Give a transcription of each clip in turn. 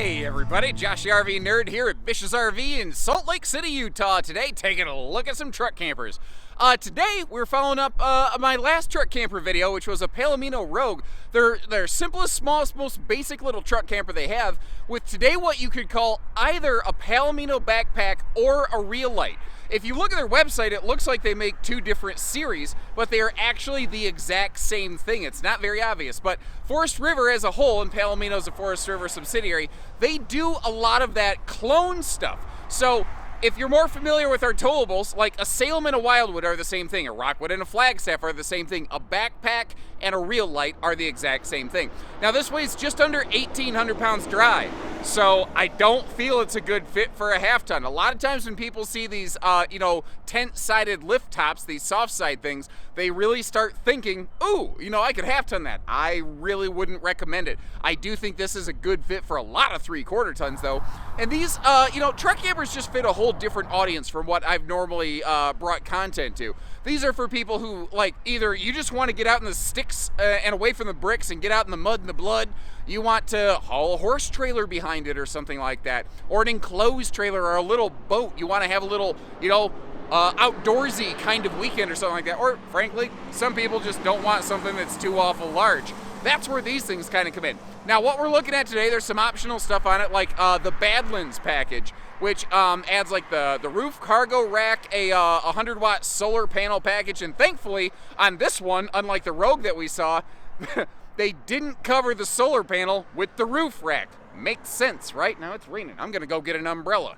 Hey everybody, Josh the RV Nerd here at Bish's RV in Salt Lake City, Utah. Today, taking a look at some truck campers. Today, we're following up my last truck camper video, which was a Palomino Rogue. Their simplest, smallest, most basic little truck camper they have, with today what you could call either a Palomino backpack or a real light. If you look at their website, it looks like they make two different series, but they are actually the exact same thing. It's not very obvious, but Forest River as a whole, and Palomino's a Forest River subsidiary, they do a lot of that clone stuff. So if you're more familiar with our towables, like a Salem and a Wildwood are the same thing, a Rockwood and a Flagstaff are the same thing, a backpack and a real light are the exact same thing. Now this weighs just under 1,800 pounds dry, so I don't feel it's a good fit for a half ton. A lot of times when people see these, tent-sided lift tops, these soft side things, they really start thinking, ooh, I could half ton that. I really wouldn't recommend it. I do think this is a good fit for a lot of 3/4 tons though. And these, truck campers just fit a whole different audience from what I've normally brought content to. These are for people who, either you just want to get out in the sticks and away from the bricks and get out in the mud and the blood. You want to haul a horse trailer behind it or something like that. Or an enclosed trailer or a little boat. You want to have a little, outdoorsy kind of weekend or something like that. Or, frankly, some people just don't want something that's too awful large. That's where these things kind of come in. Now, what we're looking at today, there's some optional stuff on it, like the Badlands package, which adds like the roof, cargo rack, a 100-watt solar panel package, and thankfully, on this one, unlike the Rogue that we saw, they didn't cover the solar panel with the roof rack. Makes sense, right? Now it's raining. I'm gonna go get an umbrella.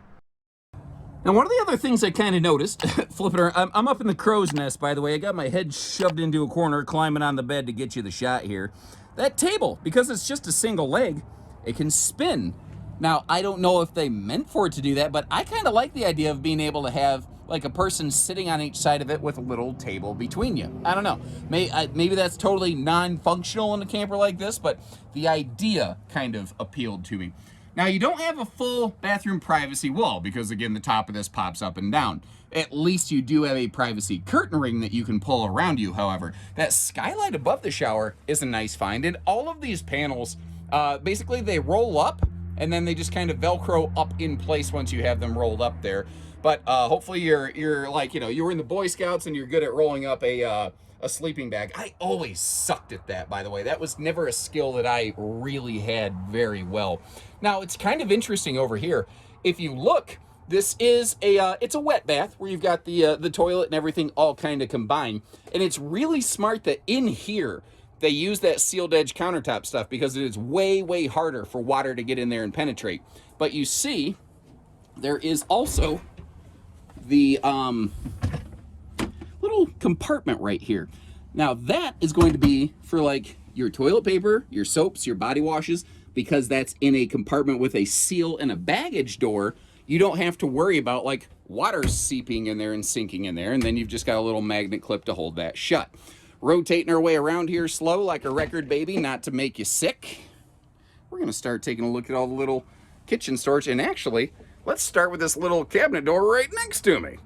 Now, one of the other things I kind of noticed, flipping around, I'm up in the crow's nest, by the way. I got my head shoved into a corner, climbing on the bed to get you the shot here. That table, because it's just a single leg, it can spin. Now, I don't know if they meant for it to do that, but I kind of like the idea of being able to have like a person sitting on each side of it with a little table between you. I don't know. Maybe that's totally non-functional in a camper like this, but the idea kind of appealed to me. Now, you don't have a full bathroom privacy wall because, again, the top of this pops up and down. At least you do have a privacy curtain ring that you can pull around you, however. That skylight above the shower is a nice find, and all of these panels, basically they roll up, and then they just kind of Velcro up in place once you have them rolled up there. But hopefully you're like, you were in the Boy Scouts and you're good at rolling up a sleeping bag. I always sucked at that, by the way. That was never a skill that I really had very well. Now, it's kind of interesting over here. If you look, this is it's a wet bath where you've got the toilet and everything all kind of combined. And it's really smart that in here, they use that sealed edge countertop stuff because it is way, way harder for water to get in there and penetrate. But you see, there is also the little compartment right here. Now that is going to be for like your toilet paper, your soaps, your body washes, because that's in a compartment with a seal and a baggage door. You don't have to worry about like water seeping in there and sinking in there, and then you've just got a little magnet clip to hold that shut. Rotating our way around here slow like a record baby, not to make you sick. We're gonna start taking a look at all the little kitchen storage, and actually, let's start with this little cabinet door right next to me.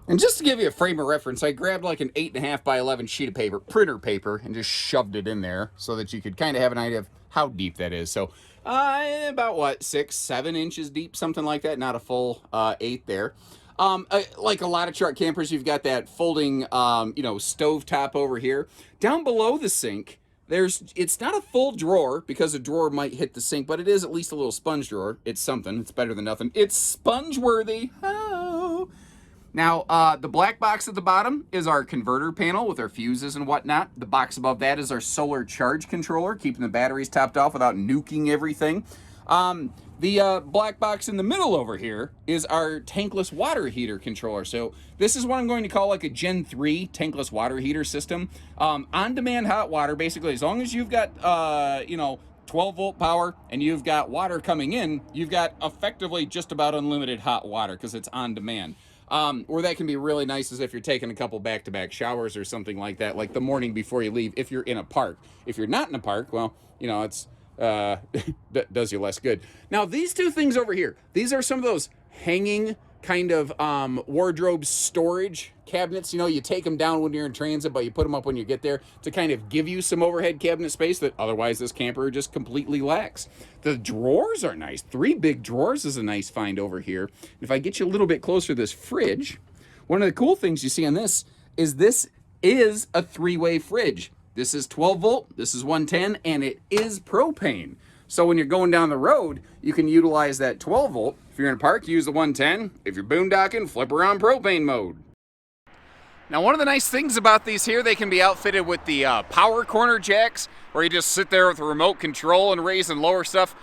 And just to give you a frame of reference, I grabbed like an 8.5 by 11 sheet of paper, printer paper, and just shoved it in there so that you could kind of have an idea of how deep that is. So about what, 6-7 inches deep, something like that, not a full 8 there. Like a lot of truck campers, you've got that folding, stove top over here. Down below the sink, it's not a full drawer because a drawer might hit the sink, but it is at least a little sponge drawer. It's something. It's better than nothing. It's sponge worthy. Oh. Now, the black box at the bottom is our converter panel with our fuses and whatnot. The box above that is our solar charge controller, keeping the batteries topped off without nuking everything. The black box in the middle over here is our tankless water heater controller. So this is what I'm going to call like a Gen 3 tankless water heater system. On-demand hot water, basically, as long as you've got, 12-volt power and you've got water coming in, you've got effectively just about unlimited hot water because it's on demand. Or that can be really nice as if you're taking a couple back-to-back showers or something like that, like the morning before you leave if you're in a park. If you're not in a park, well, it's does you less good. Now, these two things over here, these are some of those hanging kind of wardrobe storage cabinets. You know, you take them down when you're in transit, but you put them up when you get there to kind of give you some overhead cabinet space that otherwise this camper just completely lacks. The drawers are nice. 3 big drawers is a nice find over here. If I get you a little bit closer to this fridge, one of the cool things you see on this is a 3-way fridge. This is 12 volt, this is 110, and it is propane. So when you're going down the road, you can utilize that 12 volt. If you're in a park, use the 110. If you're boondocking, flip around propane mode. Now, one of the nice things about these here, they can be outfitted with the power corner jacks, where you just sit there with a remote control and raise and lower stuff.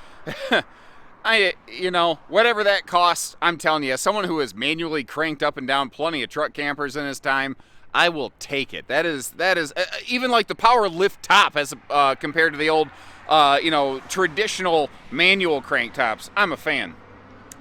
You know, whatever that costs, I'm telling you, as someone who has manually cranked up and down plenty of truck campers in his time, I will take it. That is even like the power lift top as compared to the old, you know, traditional manual crank tops. I'm a fan.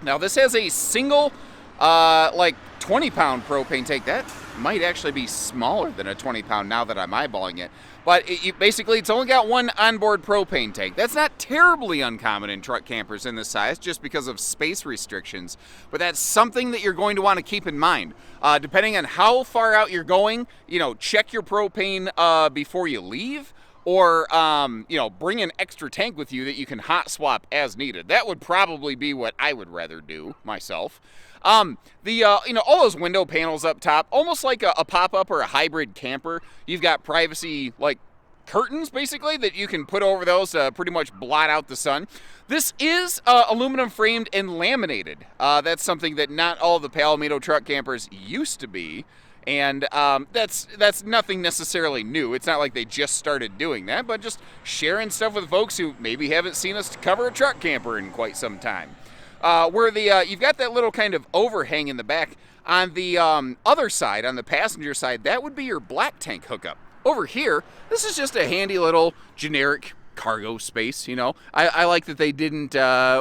Now, this has a single, like 20-pound propane tank. That might actually be smaller than a 20-pound now that I'm eyeballing it. But basically, it's only got one onboard propane tank. That's not terribly uncommon in truck campers in this size, just because of space restrictions. But that's something that you're going to want to keep in mind. Depending on how far out you're going, you know, check your propane before you leave. Or, you know, bring an extra tank with you that you can hot swap as needed. That would probably be what I would rather do myself. You know, all those window panels up top, almost like a pop-up or a hybrid camper. You've got privacy, like, curtains, basically, that you can put over those to pretty much blot out the sun. This is aluminum framed and laminated. That's something that not all the Palomino truck campers used to be. And that's nothing necessarily new. It's not like they just started doing that, but just sharing stuff with folks who maybe haven't seen us cover a truck camper in quite some time. Where you've got that little kind of overhang in the back. On the other side, on the passenger side, that would be your black tank hookup. Over here, this is just a handy little generic cargo space, you know. I like that they didn't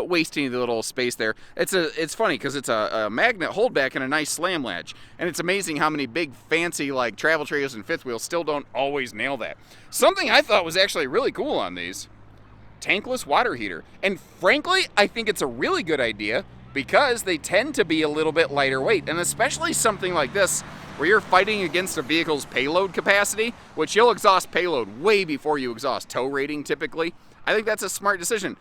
waste any of the little space there. It's funny because it's a magnet holdback and a nice slam latch, and it's amazing how many big fancy like travel trailers and fifth wheels still don't always nail that. Something I thought was actually really cool on these, tankless water heater, and frankly I think it's a really good idea because they tend to be a little bit lighter weight, and especially something like this where you're fighting against a vehicle's payload capacity, which you'll exhaust payload way before you exhaust tow rating typically. I think that's a smart decision.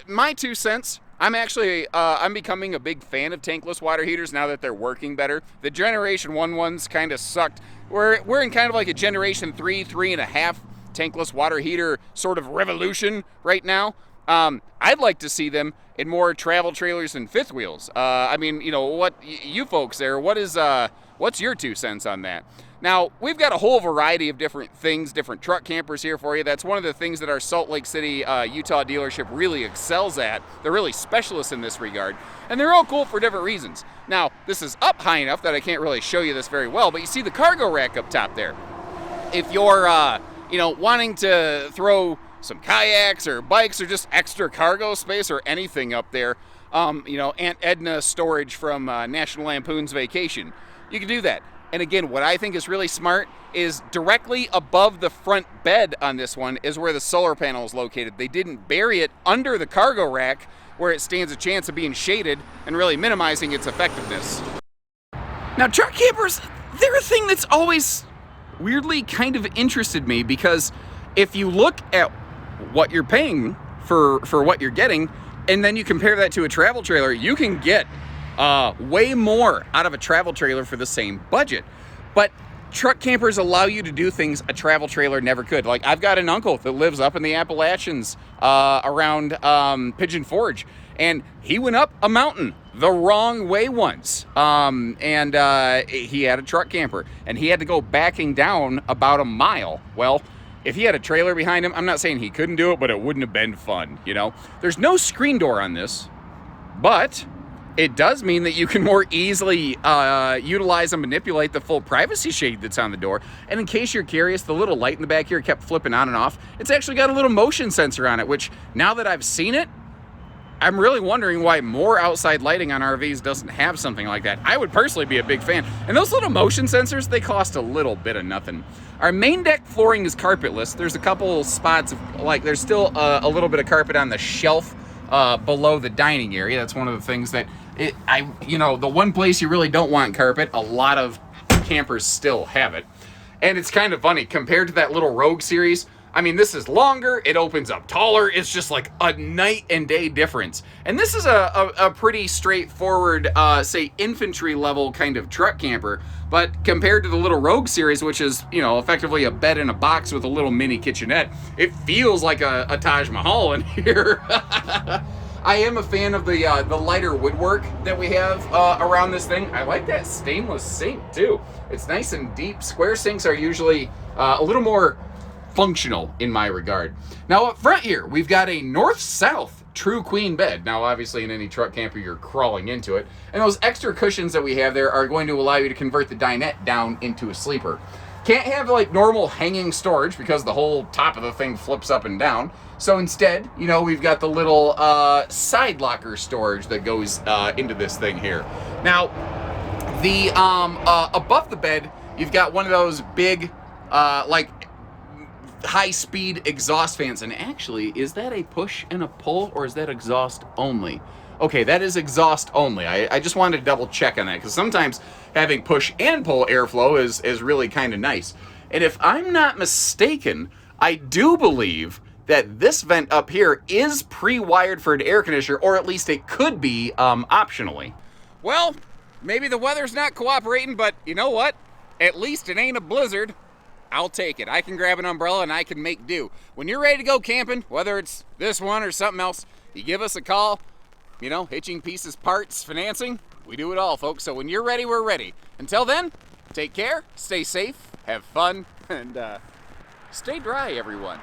My 2 cents, I'm actually, I'm becoming a big fan of tankless water heaters now that they're working better. The Generation 1 ones kind of sucked. We're in kind of like a Generation 3.5 tankless water heater sort of revolution right now. I'd like to see them in more travel trailers and fifth wheels. I mean, you know, what you folks there, what's your 2 cents on that? Now, we've got a whole variety of different things, different truck campers here for you. That's one of the things that our Salt Lake City, Utah dealership really excels at. They're really specialists in this regard, and they're all cool for different reasons. Now, this is up high enough that I can't really show you this very well, but you see the cargo rack up top there. If you're, you know, wanting to throw some kayaks or bikes or just extra cargo space or anything up there, you know, Aunt Edna storage from National Lampoon's Vacation, you can do that. And again, what I think is really smart is directly above the front bed on this one is where the solar panel is located. They didn't bury it under the cargo rack where it stands a chance of being shaded and really minimizing its effectiveness. Now, truck campers, they're a thing that's always weirdly kind of interested me, because if you look at what you're paying for what you're getting, and then you compare that to a travel trailer, you can get way more out of a travel trailer for the same budget. But truck campers allow you to do things a travel trailer never could. Like, I've got an uncle that lives up in the Appalachians around Pigeon Forge, and he went up a mountain the wrong way once, and he had a truck camper, and he had to go backing down about a mile. Well, if he had a trailer behind him, I'm not saying he couldn't do it, but it wouldn't have been fun, you know? There's no screen door on this, but it does mean that you can more easily utilize and manipulate the full privacy shade that's on the door. And in case you're curious, the little light in the back here kept flipping on and off. It's actually got a little motion sensor on it, which now that I've seen it, I'm really wondering why more outside lighting on RVs doesn't have something like that. I would personally be a big fan. And those little motion sensors, they cost a little bit of nothing. Our main deck flooring is carpetless. There's a couple spots, like there's still a little bit of carpet on the shelf below the dining area. That's one of the things that You know, the one place you really don't want carpet, a lot of campers still have it. And it's kind of funny, compared to that little Rogue series, I mean, this is longer, it opens up taller, it's just like a night and day difference. And this is a pretty straightforward, say, infantry level kind of truck camper, but compared to the little Rogue series, which is, you know, effectively a bed in a box with a little mini kitchenette, it feels like a Taj Mahal in here. I am a fan of the lighter woodwork that we have around this thing. I like that stainless sink too. It's nice and deep. Square sinks are usually a little more functional in my regard. Now up front here, we've got a north-south true queen bed. Now obviously in any truck camper you're crawling into it. And those extra cushions that we have there are going to allow you to convert the dinette down into a sleeper. Can't have like normal hanging storage because the whole top of the thing flips up and down. So instead, you know, we've got the little side locker storage that goes into this thing here. Now, the above the bed, you've got one of those big, like high-speed exhaust fans. And actually, is that a push and a pull, or is that exhaust only? Okay, that is exhaust only. I just wanted to double check on that, because sometimes having push and pull airflow is really kind of nice. And if I'm not mistaken, I do believe that this vent up here is pre-wired for an air conditioner, or at least it could be optionally. Well, maybe the weather's not cooperating, but you know what? At least it ain't a blizzard. I'll take it. I can grab an umbrella and I can make do. When you're ready to go camping, whether it's this one or something else, you give us a call. You know, hitching, pieces, parts, financing, we do it all, folks. So when you're ready, we're ready. Until then, take care, stay safe, have fun, and stay dry, everyone.